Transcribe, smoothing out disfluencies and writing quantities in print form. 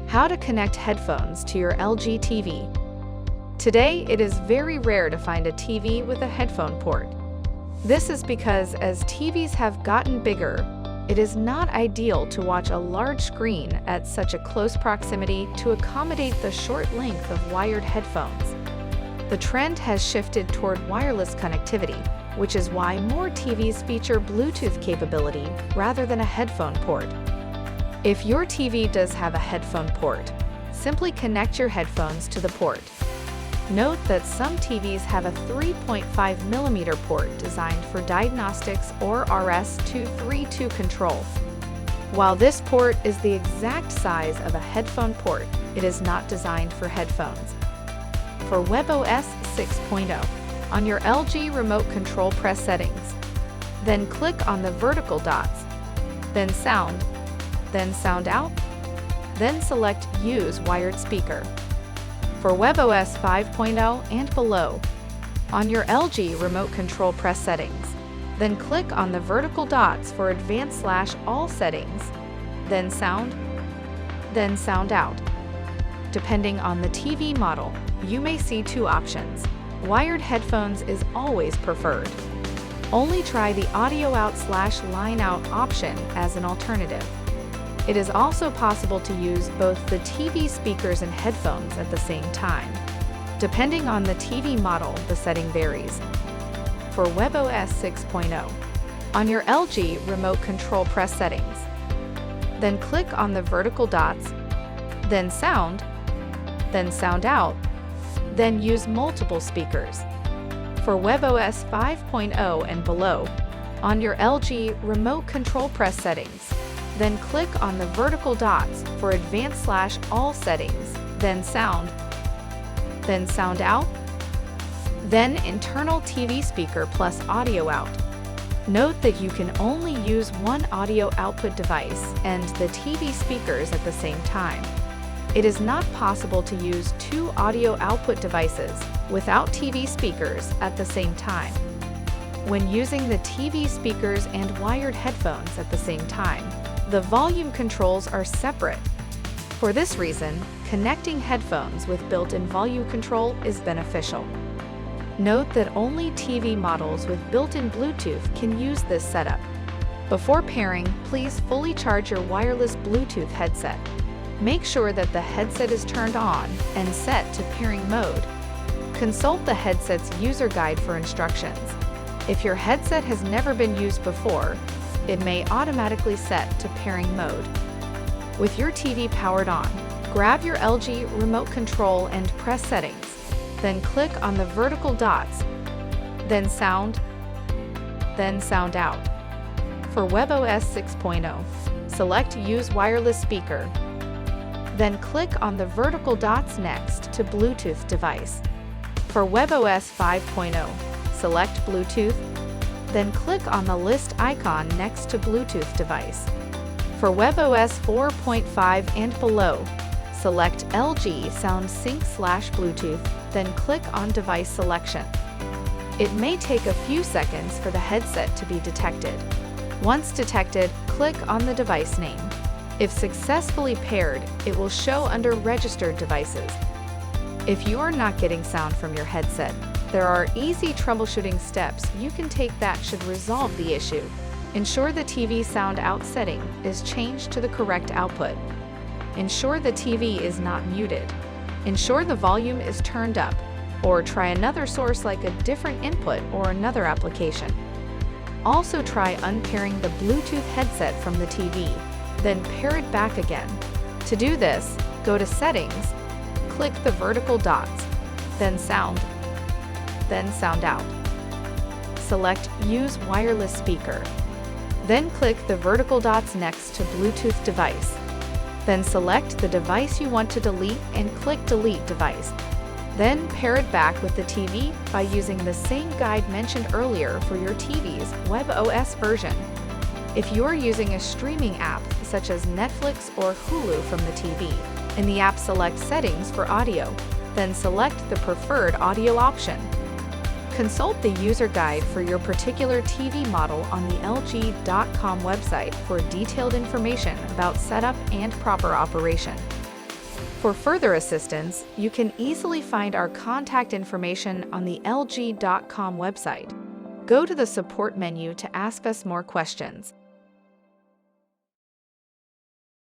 How to connect headphones to your LG TV. Today, it is very rare to find a TV with a headphone port. This is because as TVs have gotten bigger, it is not ideal to watch a large screen at such a close proximity to accommodate the short length of wired headphones. The trend has shifted toward wireless connectivity, which is why more TVs feature Bluetooth capability rather than a headphone port. If your TV does have a headphone port, simply connect your headphones to the port. Note that some TVs have a 3.5mm port designed for diagnostics or RS-232 control. While this port is the exact size of a headphone port, it is not designed for headphones. For WebOS 6.0, on your LG remote control, press Settings. Then click on the vertical dots, then Sound Out, then select Use Wired Speaker. For WebOS 5.0 and below, on your LG remote control, press Settings, then click on the vertical dots for Advanced/All Settings, then Sound Out. Depending on the TV model, you may see two options. Wired headphones is always preferred. Only try the Audio Out/Line Out option as an alternative. It is also possible to use both the TV speakers and headphones at the same time. Depending on the TV model, the setting varies. For WebOS 6.0, on your LG remote control, press Settings. Then click on the vertical dots, then Sound Out, then use multiple speakers. For WebOS 5.0 and below, on your LG remote control, press Settings. Then click on the vertical dots for Advanced/All Settings, then Sound Out, then Internal TV Speaker plus Audio Out. Note that you can only use one audio output device and the TV speakers at the same time. It is not possible to use two audio output devices without TV speakers at the same time. When using the TV speakers and wired headphones at the same time, the volume controls are separate. For this reason, connecting headphones with built-in volume control is beneficial. Note that only TV models with built-in Bluetooth can use this setup. Before pairing, please fully charge your wireless Bluetooth headset. Make sure that the headset is turned on and set to pairing mode. Consult the headset's user guide for instructions. If your headset has never been used before, it may automatically set to pairing mode. With your TV powered on, grab your LG remote control and press Settings. Then click on the vertical dots, then Sound Out. For WebOS 6.0, select Use Wireless Speaker. Then click on the vertical dots next to Bluetooth device. For WebOS 5.0, select Bluetooth, then click on the list icon next to Bluetooth device. For WebOS 4.5 and below, select LG Sound Sync/Bluetooth, then click on Device Selection. It may take a few seconds for the headset to be detected. Once detected, click on the device name. If successfully paired, it will show under Registered Devices. If you are not getting sound from your headset, there are easy troubleshooting steps you can take that should resolve the issue. Ensure the TV Sound Out setting is changed to the correct output. Ensure the TV is not muted. Ensure the volume is turned up, or try another source like a different input or another application. Also try unpairing the Bluetooth headset from the TV, then pair it back again. To do this, go to Settings, click the vertical dots, then Sound Out. Select Use Wireless Speaker. Then click the vertical dots next to Bluetooth device. Then select the device you want to delete and click Delete Device. Then pair it back with the TV by using the same guide mentioned earlier for your TV's WebOS version. If you are using a streaming app such as Netflix or Hulu from the TV, in the app select Settings for Audio, then select the preferred audio option. Consult the user guide for your particular TV model on the LG.com website for detailed information about setup and proper operation. For further assistance, you can easily find our contact information on the LG.com website. Go to the support menu to ask us more questions.